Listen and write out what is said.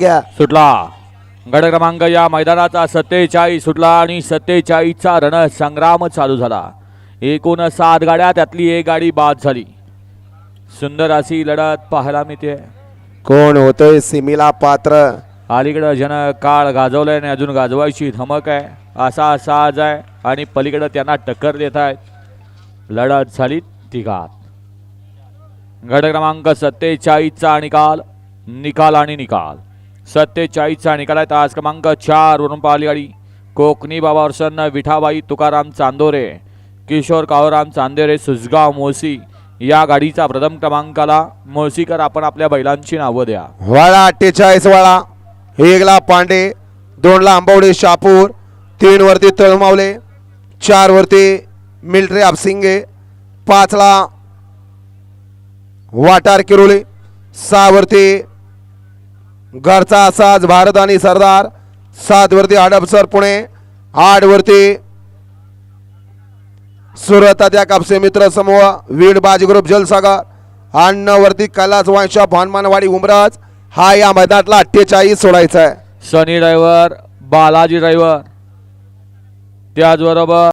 सुटला गट क्रमांक या मैदानाचा 47 सुटला आणि 47चा रणसंग्राम चालू झाला। एकूण 7 गाड्या, त्यातली एक गाडी बाद झाली। सुंदर अशी लढत पाहायला मिळते। कोण होतोय सीमेला पात्र? अलीकडे जन काळ गाजवलाय आणि अजून गाजवायची धमक आहे असा साज आहे आणि पलीकडे त्यांना टक्कर देत आहेत। लढत झाली तिघात। गट क्रमांक 47चा निकाल आणि निकाल 47चा निकाल आहे। तास क्रमांक 4 वरून पाहिली गाडी कोकणी बाबा वर्षन विठाबाई तुकाराम चांदोरे किशोर काळोराम चांदोरे सुजगाव मोसी या गाडीचा प्रथम क्रमांकाला मोसीकर आपण आपल्या बैलांची नावं द्या। वाळा 48 वाळा, 1 ला पांडे, 2 ला आंबवडे शापूर, 3 वरती तळमावले, 4 वरती मिलिटरी आपसिंगे, 5 ला वाटार किरोली, 6 वरती घरचा साज भारत आणि सरदार, 7 वरती आडपसर पुणे, 8 वरती सुरत त्या कापसे मित्र समूह वीड बाज ग्रुप जलसागर, 9 वरती कैलास वंश भानमानवाडी उमराज। हा या मैदानातला 48 सोडायचा आहे। सनी ड्रायव्हर, बालाजी ड्रायव्हर, त्याचबरोबर